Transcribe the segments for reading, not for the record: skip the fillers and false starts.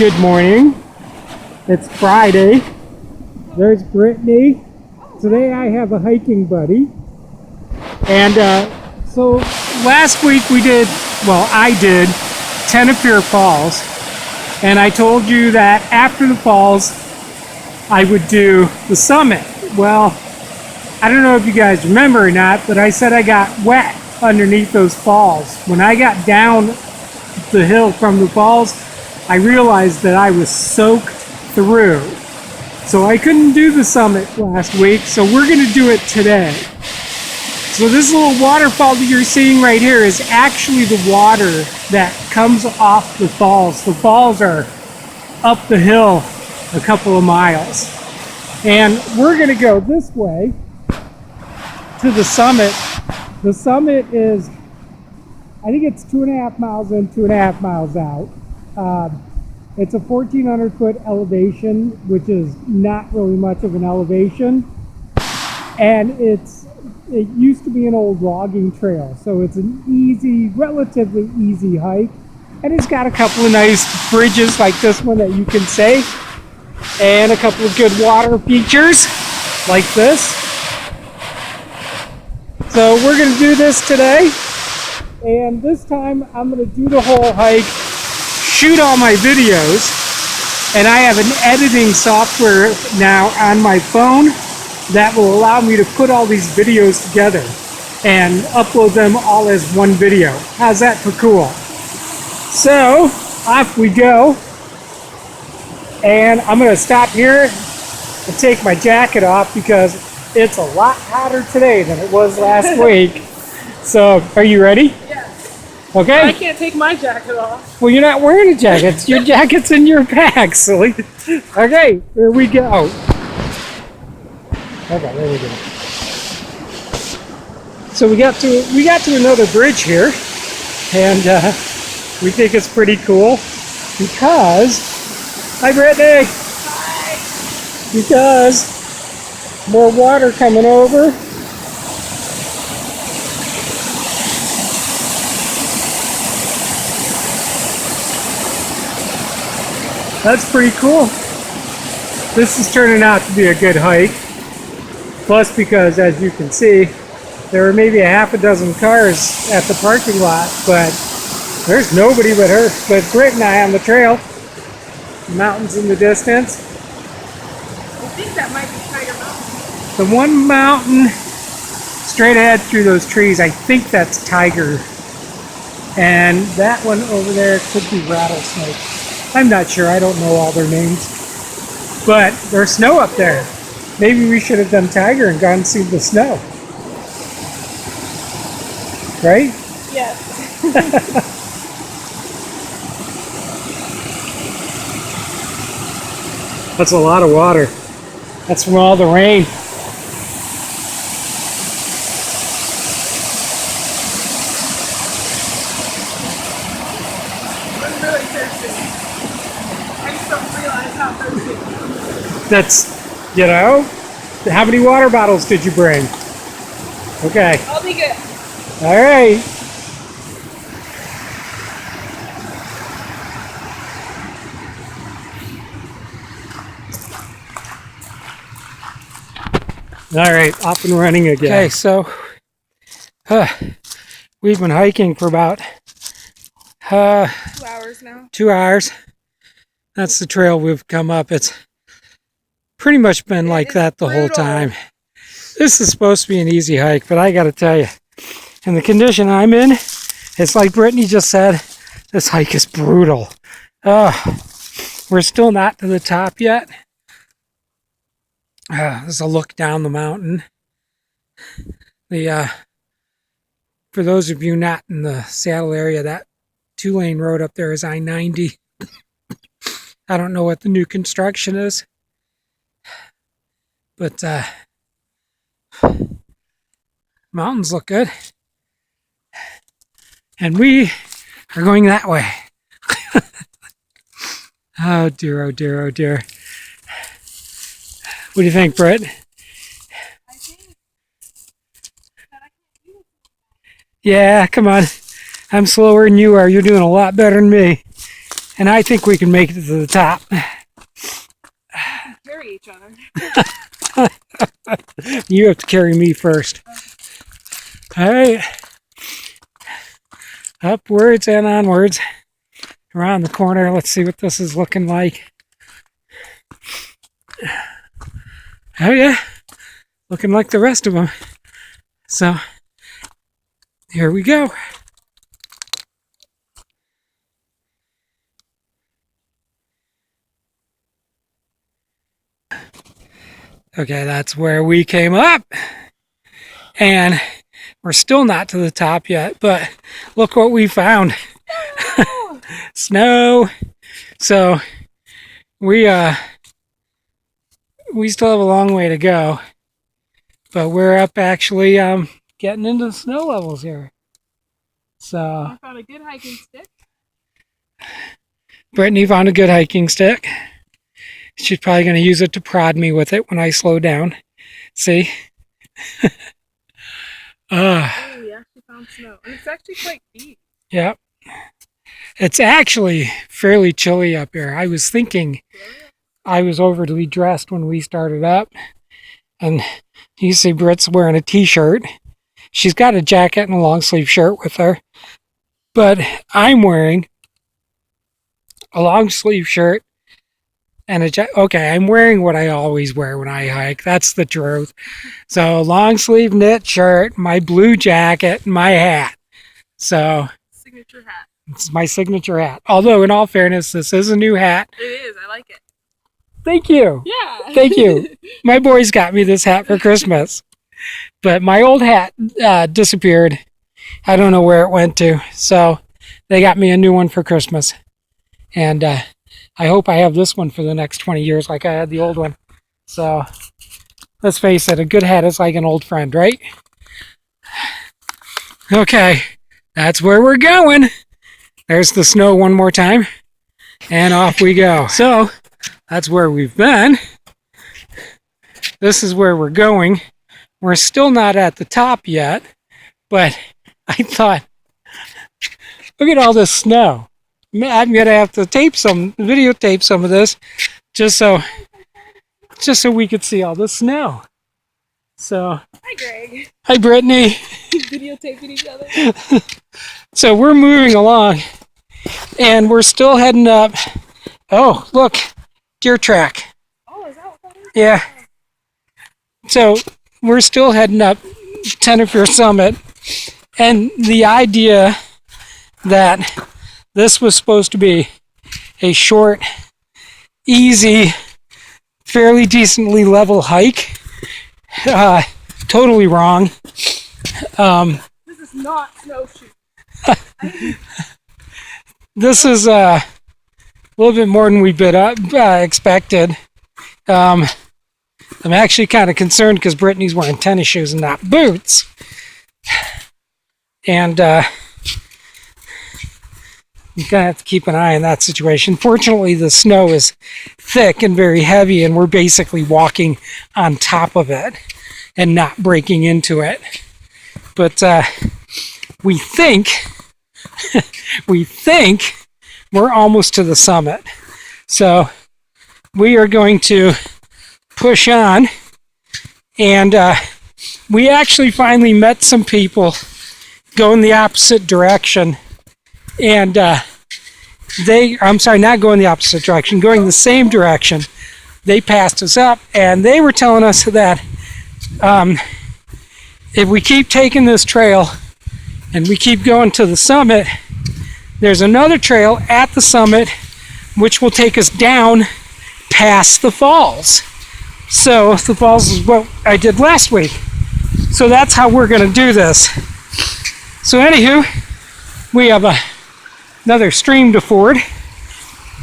Good morning. It's Friday. There's Brittany. Today I have a hiking buddy. And so last week I did Teneriffe Falls. And I told you that after the falls, I would do the summit. Well, I don't know if you guys remember or not, but I said I got wet underneath those falls. When I got down the hill from the falls, I realized that I was soaked through. So I couldn't do the summit last week, so we're gonna do it today. So this little waterfall that you're seeing right here is actually the water that comes off the falls. The falls are up the hill a couple of miles. And we're gonna go this way to the summit. The summit is, I think it's 2.5 miles in, 2.5 miles out. It's a 1,400 foot elevation, which is not really much of an elevation. And it used to be an old logging trail. So it's an easy, relatively easy hike. And it's got a couple of nice bridges like this one that you can see. And a couple of good water features like this. So we're going to do this today, and this time I'm going to do the whole hike, shoot all my videos, and I have an editing software now on my phone that will allow me to put all these videos together and upload them all as one video. How's that for cool? So off we go, and I'm going to stop here and take my jacket off because it's a lot hotter today than it was last week. So, are you ready? Yes. Okay. I can't take my jacket off. Well, you're not wearing a jacket. Your jacket's in your bag, silly. Okay, here we go. Okay, there we go. So we got to another bridge here, and we think it's pretty cool because, hi Brittany. Hi. Because more water coming over. That's pretty cool. This is turning out to be a good hike. Plus, because as you can see, there are maybe a half a dozen cars at the parking lot, but there's nobody but Britt and I on the trail. Mountains in the distance. I think that might be Tiger Mountain. The one mountain straight ahead through those trees, I think that's Tiger. And that one over there could be Rattlesnake. I'm not sure, I don't know all their names. But there's snow up there. Maybe we should have done Tiger and gone and seen the snow. Right? Yes. That's a lot of water. That's from all the rain. I'm really thirsty. I just don't realize how thirsty. That's, you know, how many water bottles did you bring? Okay. I'll be good. All right. All right, off and running again. Okay, so we've been hiking for about 2 hours now. 2 hours. That's the trail we've come up. It's pretty much been like that the whole time. This is supposed to be an easy hike, but I got to tell you, in the condition I'm in, it's like Brittany just said, this hike is brutal. We're still not to the top yet. There's a look down the mountain. For those of you not in the Seattle area, that 2-lane road up there is I-90. I don't know what the new construction is, but mountains look good. And we are going that way. Oh dear, oh dear, oh dear. What do you think, Britt? I think that I can't do it. Yeah, come on. I'm slower than you are. You're doing a lot better than me. And I think we can make it to the top. Carry each other. You have to carry me first. All right. Upwards and onwards. Around the corner. Let's see what this is looking like. Oh yeah. Looking like the rest of them. So, here we go. Okay, that's where we came up. And we're still not to the top yet, but look what we found. Snow. So we still have a long way to go, but we're up actually getting into the snow levels here. So I found a good hiking stick. Brittany found a good hiking stick. She's probably going to use it to prod me with it when I slow down. See? Oh, we actually found snow. And it's actually quite deep. Yep. It's actually fairly chilly up here. I was thinking I was overly dressed when we started up. And you see Britt's wearing a t-shirt. She's got a jacket and a long sleeve shirt with her. But I'm wearing a long sleeve shirt and a jacket. Okay, I'm wearing what I always wear when I hike. That's the truth. So long sleeve knit shirt, my blue jacket, and my hat. So Signature hat. it's my signature hat. Although in all fairness, this is a new hat. It is. I like it. Thank you. Yeah. Thank you. My boys got me this hat for Christmas. But my old hat disappeared. I don't know where it went to. So they got me a new one for Christmas. And I hope I have this one for the next 20 years like I had the old one. So let's face it, a good hat is like an old friend, right? Okay, that's where we're going. There's the snow one more time. And off we go. So that's where we've been. This is where we're going. We're still not at the top yet, but I thought, look at all this snow. I'm gonna have to videotape some of this, just so we could see all the snow. So, Hi, Greg. hi, Brittany. Videotaping each other. So we're moving along, and we're still heading up. Oh, look, deer track. Oh, is that what that is? Yeah. So we're still heading up Teneriffe Summit, and the idea that this was supposed to be a short, easy, fairly decently level hike. Totally wrong. This is not snowshoe. This is a little bit more than we expected. I'm actually kind of concerned because Brittany's wearing tennis shoes and not boots. And you're going to have to keep an eye on that situation. Fortunately, the snow is thick and very heavy, and we're basically walking on top of it and not breaking into it. But we think we're almost to the summit. So we are going to push on, and we actually finally met some people going the opposite direction. And I'm sorry, not going the opposite direction, going the same direction. They passed us up, and they were telling us that if we keep taking this trail and we keep going to the summit, there's another trail at the summit which will take us down past the falls. So the falls is what I did last week. So that's how we're going to do this. So anywho, we have another stream to ford.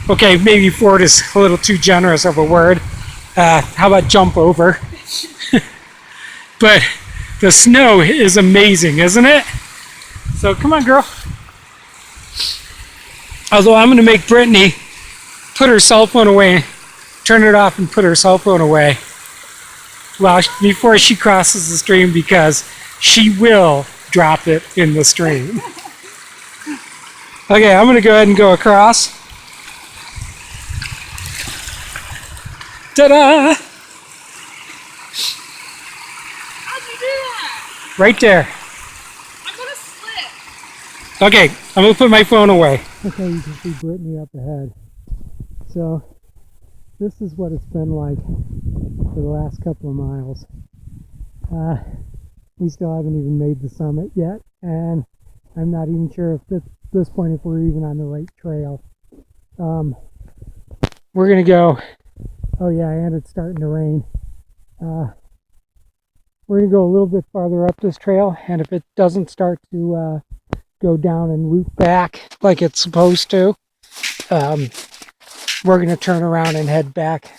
Okay, maybe ford is a little too generous of a word. How about jump over? But the snow is amazing, isn't it? So come on, girl. Although I'm going to make Brittany put her cell phone away, turn it off and put her cell phone away before she crosses the stream, because she will drop it in the stream. Okay, I'm going to go ahead and go across. Ta-da! How'd you do that? Right there. I'm gonna slip. Okay, I'm gonna put my phone away. Okay, you can see Brittany up ahead. So, this is what it's been like for the last couple of miles. We still haven't even made the summit yet, and I'm not even sure if at this point if we're even on the right trail. We're gonna go. Oh yeah, and it's starting to rain. We're gonna go a little bit farther up this trail, and if it doesn't start to go down and loop back like it's supposed to, we're gonna turn around and head back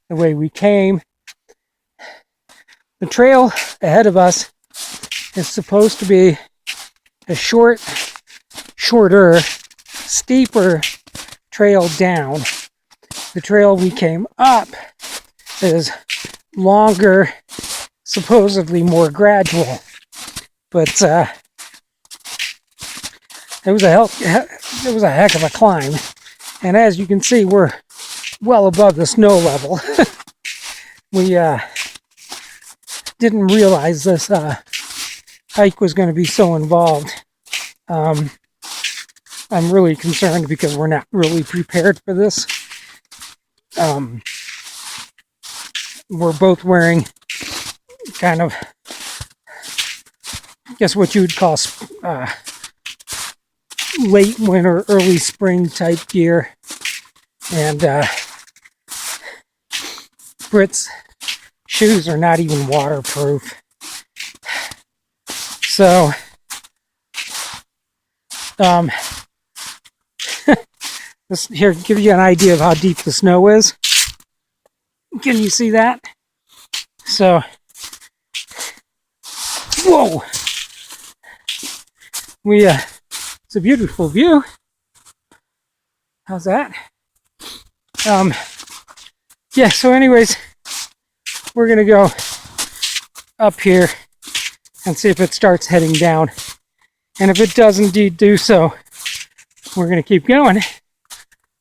the way we came. The trail ahead of us is supposed to be a shorter, steeper trail down. The trail we came up is longer, supposedly more gradual, but it was a heck of a climb. And as you can see, we're well above the snow level. We didn't realize this hike was going to be so involved. I'm really concerned because we're not really prepared for this. We're both wearing kind of, I guess what you would call late winter, early spring type gear. And Brit's shoes are not even waterproof. So, this here give you an idea of how deep the snow is. Can you see that? So, whoa! It's a beautiful view. How's that? Yeah, so anyways, we're gonna go up here and see if it starts heading down. And if it does indeed do so, we're gonna keep going.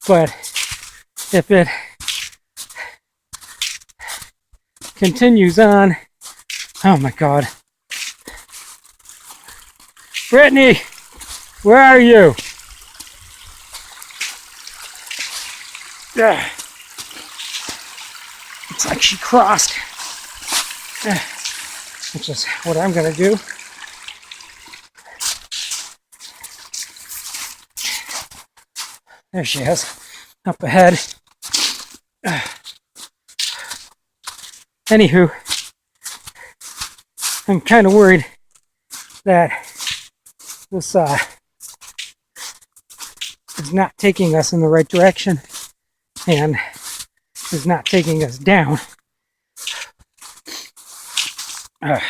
But if it continues on, oh my God. Brittany, where are you? Yeah. It's like she crossed. Which is what I'm gonna do. There she is, up ahead. Anywho, I'm kind of worried that this is not taking us in the right direction and is not taking us down. But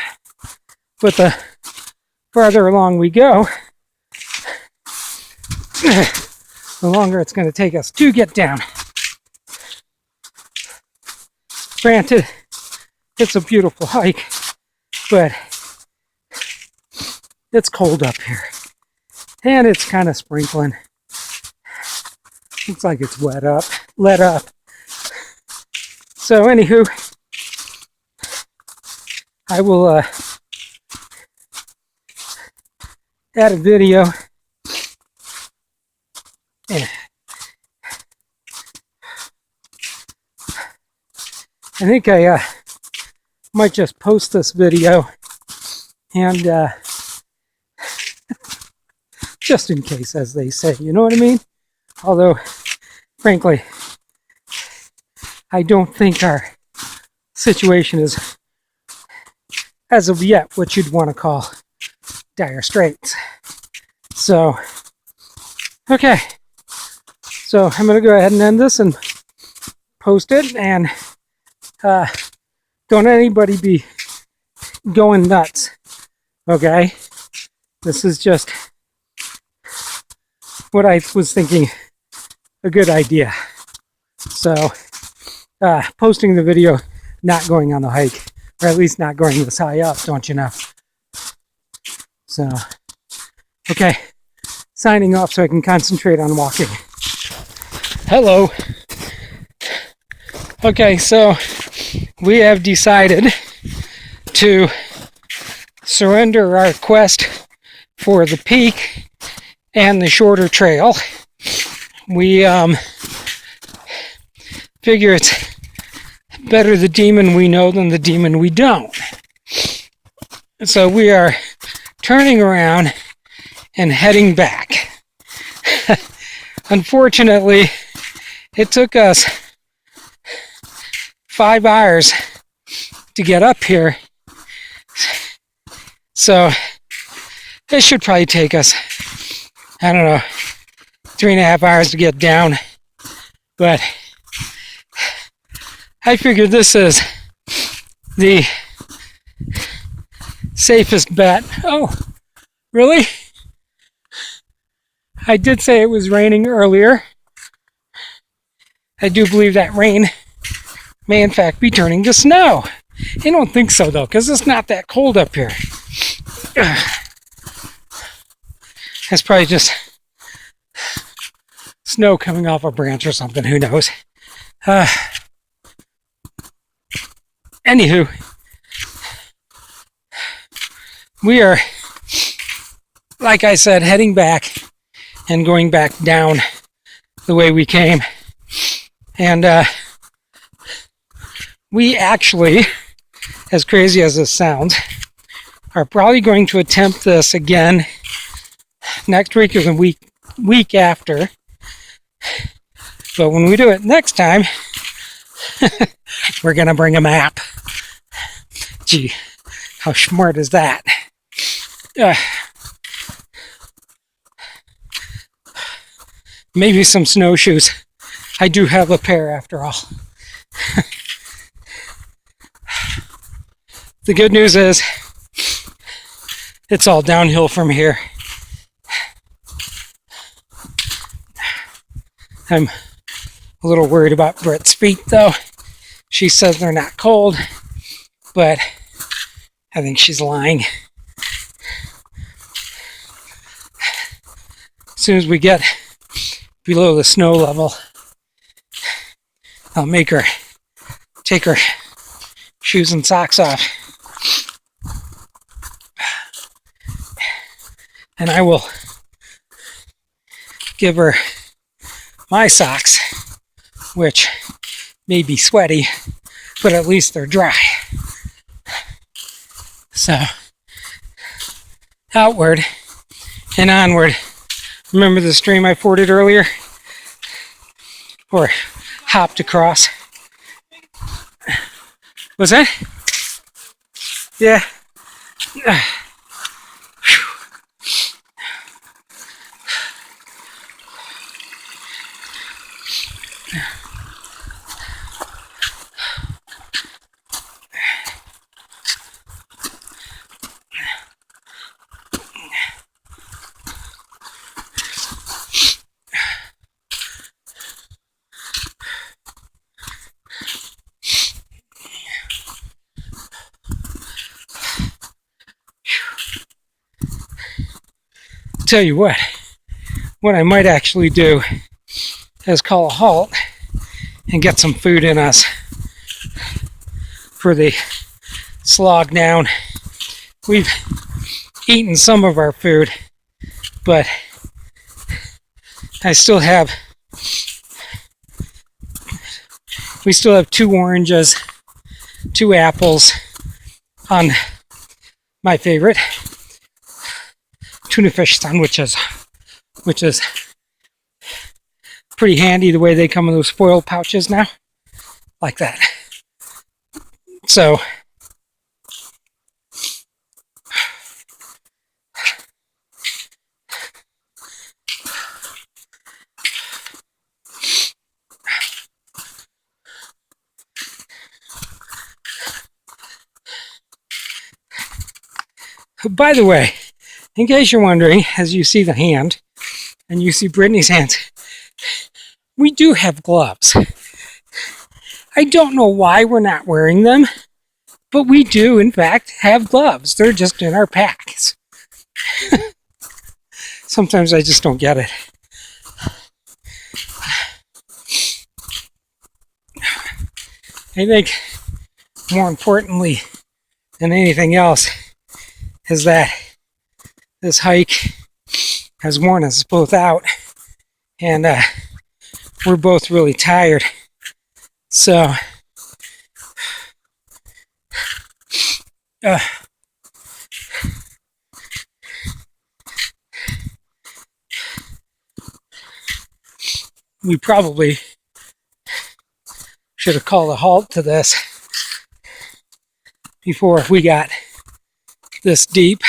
the farther along we go, the longer it's going to take us to get down. Granted, it's a beautiful hike, but it's cold up here. And it's kind of sprinkling. Looks like it's let up. So anywho, I will add a video. Yeah. I think I might just post this video and just in case, as they say, you know what I mean? Although, frankly, I don't think our situation is, as of yet, what you'd want to call dire straits. So, okay. So I'm going to go ahead and end this and post it. And don't anybody be going nuts. Okay? This is just what I was thinking a good idea. So, posting the video, not going on the hike, or at least not going this high up, don't you know? So, okay, signing off so I can concentrate on walking. Hello. Okay, so we have decided to surrender our quest for the peak and the shorter trail. We figure it's better the demon we know than the demon we don't. So we are turning around and heading back. Unfortunately, it took us 5 hours to get up here. So it should probably take us, I don't know, 3.5 hours to get down. But I figured this is the safest bet. Oh, really? I did say it was raining earlier. I do believe that rain may in fact be turning to snow. I don't think so though, because it's not that cold up here. It's probably just snow coming off a branch or something, who knows. Anywho, we are, like I said, heading back and going back down the way we came. And we actually, as crazy as this sounds, are probably going to attempt this again next week or the week after. But when we do it next time, we're going to bring a map. Gee, how smart is that? Maybe some snowshoes. I do have a pair after all. The good news is it's all downhill from here. I'm a little worried about Britt's feet though. She says they're not cold, but I think she's lying. As soon as we get below the snow level, I'll make her take her shoes and socks off. And I will give her my socks, which may be sweaty, but at least they're dry. So, outward and onward. Remember the stream I forded earlier? Or hopped across? Was that? Yeah. Tell you what I might actually do is call a halt and get some food in us for the slog down. We've eaten some of our food, but we still have 2 oranges, 2 apples on my favorite tuna fish sandwiches, which is pretty handy the way they come in those foil pouches now, like that. So by the way, in case you're wondering, as you see the hand, and you see Brittany's hands, we do have gloves. I don't know why we're not wearing them, but we do, in fact, have gloves. They're just in our packs. Sometimes I just don't get it. I think more importantly than anything else is that this hike has worn us both out, and we're both really tired. So we probably should have called a halt to this before we got this deep.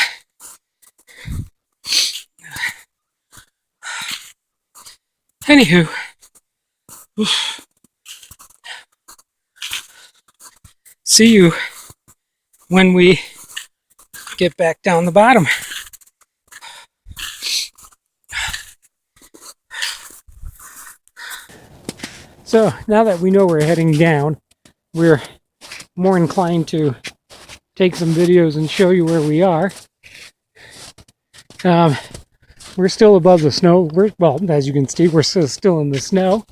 Anywho, see you when we get back down the bottom. So now that we know we're heading down, we're more inclined to take some videos and show you where we are. We're still above the snow. Well, as you can see, we're still in the snow,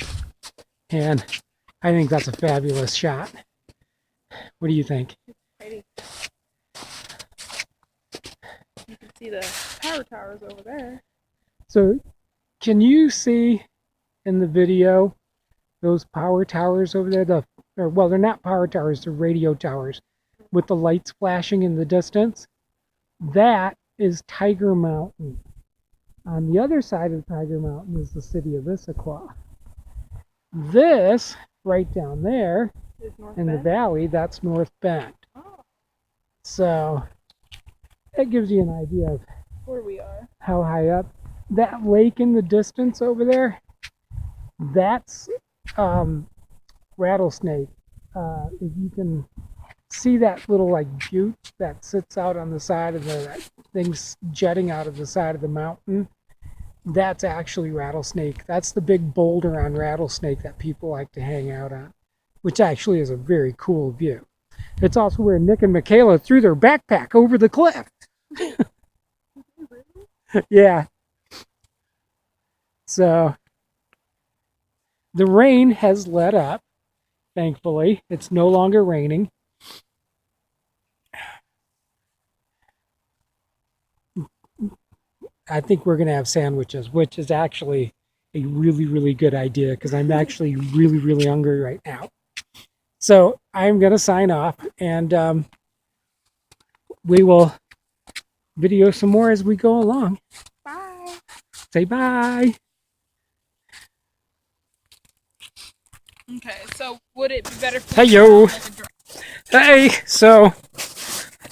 and I think that's a fabulous shot. What do you think? Pretty. You can see the power towers over there. So, can you see in the video those power towers over there? Well, they're not power towers, they're radio towers with the lights flashing in the distance. That is Tiger Mountain. On the other side of Tiger Mountain is the city of Issaquah. This, right down there in the valley, that's North Bend. Oh. So, that gives you an idea of Where we are. how high up. That lake in the distance over there, that's Rattlesnake. If you can see that little like butte that sits out on the side of that thing's jetting out of the side of the mountain, that's actually Rattlesnake. That's the big boulder on Rattlesnake that people like to hang out on, which actually is a very cool view. It's also where Nick and Michaela threw their backpack over the cliff. Yeah. So the rain has let up, thankfully. It's no longer raining. I think we're going to have sandwiches, which is actually a really, really good idea because I'm actually really, really hungry right now. So I'm going to sign off, and we will video some more as we go along. Bye. Say bye. Okay, so would it be better for Hey, yo. like a dry- Hey, so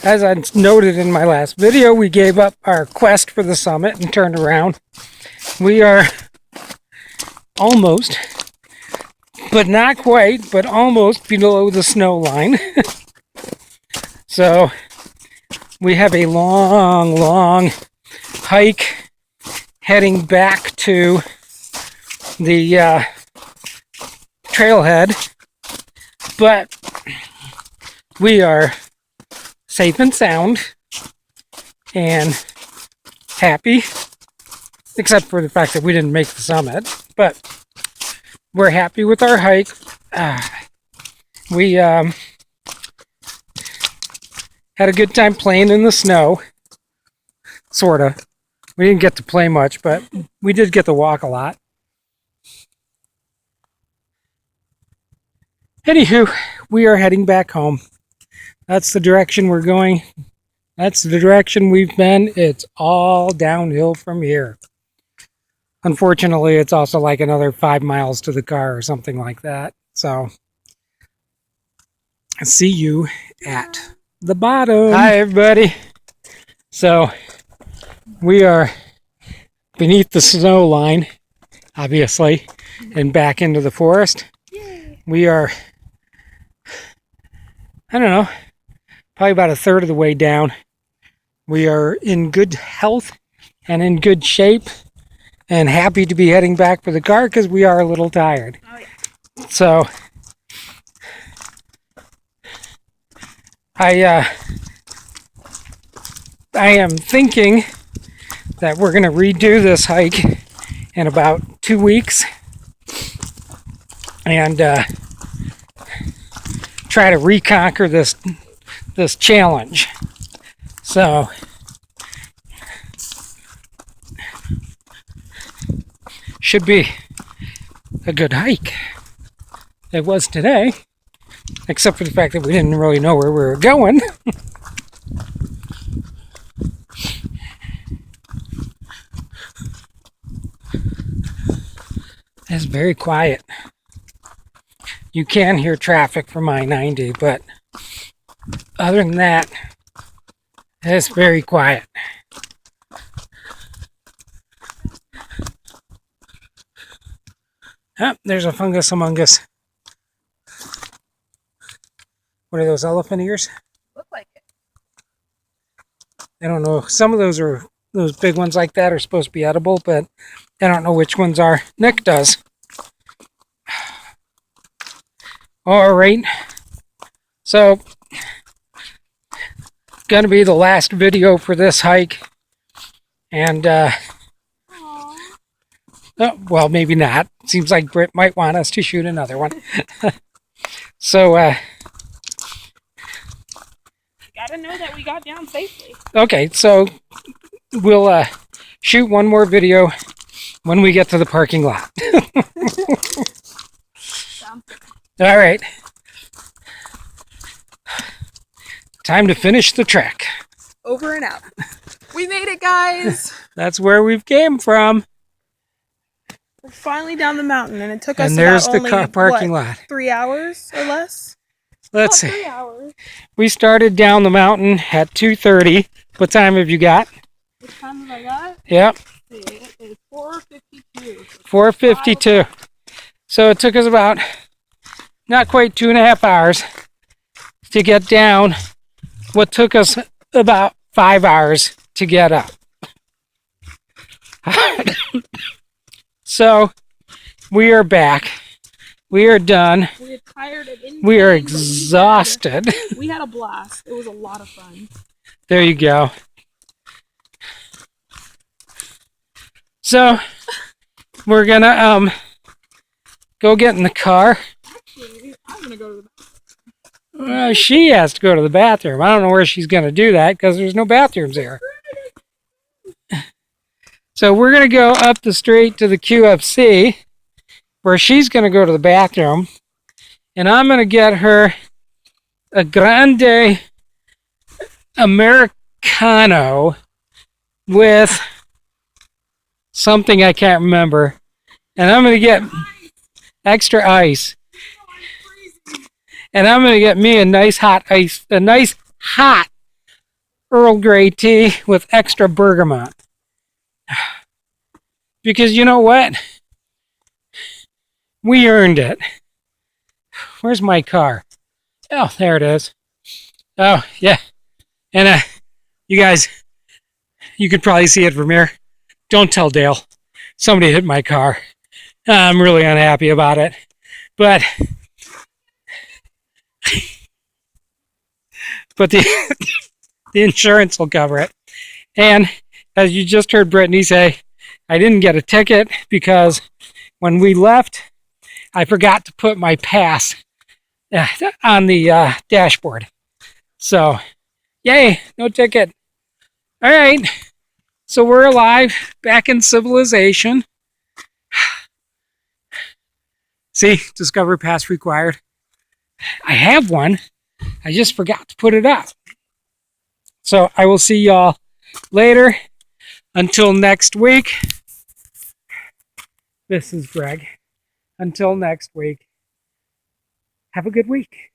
as I noted in my last video, we gave up our quest for the summit and turned around. We are almost, but not quite, but almost below the snow line. So we have a long, long hike heading back to the trailhead, but we are safe and sound and happy, except for the fact that we didn't make the summit, but we're happy with our hike. We had a good time playing in the snow, sort of. We didn't get to play much, but we did get to walk a lot. Anywho, we are heading back home. That's the direction we're going. That's the direction we've been. It's all downhill from here. Unfortunately, it's also like another 5 miles to the car or something like that. So, see you at the bottom. Hi, everybody. So, we are beneath the snow line, obviously, and back into the forest. Yay. We are, I don't know, probably about a third of the way down. We are in good health and in good shape and happy to be heading back for the car because we are a little tired. Oh, yeah. So I am thinking that we're going to redo this hike in about 2 weeks. And try to reconquer this challenge. So should be a good hike. It was today, except for the fact that we didn't really know where we were going. It's very quiet. You can hear traffic from I-90, but other than that, it's very quiet. Oh, there's a fungus among us. What are those, elephant ears? Look like it. I don't know. Some of those big ones like that are supposed to be edible, but I don't know which ones are. Nick does. All right. So, gonna be the last video for this hike. And, oh, well, maybe not. Seems like Britt might want us to shoot another one. So, Gotta know that we got down safely. okay, so we'll shoot one more video when we get to the parking lot. Sounds good. All right. Time to finish the trek. Over and out. We made it, guys. That's where we've came from. We're finally down the mountain, and it took us And there's about the only, parking what, lot. 3 hours or less? Let's About see. 3 hours. We started down the mountain at 2:30. What time have you got? What time have I got? Yep, It is 4:52. 4:52. So it took us about not quite 2.5 hours to get down what took us about 5 hours to get up. So we are back. We are done. We're tired and in We are pain, but exhausted. we had a blast. It was a lot of fun. There you go. So we're gonna go get in the car. Actually, I'm gonna go to the bathroom. She has to go to the bathroom. I don't know where she's gonna do that because there's no bathrooms here. So we're gonna go up the street to the QFC, where she's gonna go to the bathroom, and I'm gonna get her a grande Americano with something I can't remember. And I'm going to get extra ice. And I'm going to get me a nice hot ice, a nice hot Earl Grey tea with extra bergamot. Because you know what? We earned it. Where's my car? Oh, there it is. Oh, yeah. And you guys, you could probably see it from here. Don't tell Dale. Somebody hit my car. I'm really unhappy about it. But the insurance will cover it. And as you just heard Brittany say, I didn't get a ticket because when we left, I forgot to put my pass on the dashboard. So, yay, no ticket. All right, so we're alive, back in civilization. See, Discover Pass required. I have one. I just forgot to put it up. So I will see y'all later. Until next week. This is Greg. Until next week. Have a good week.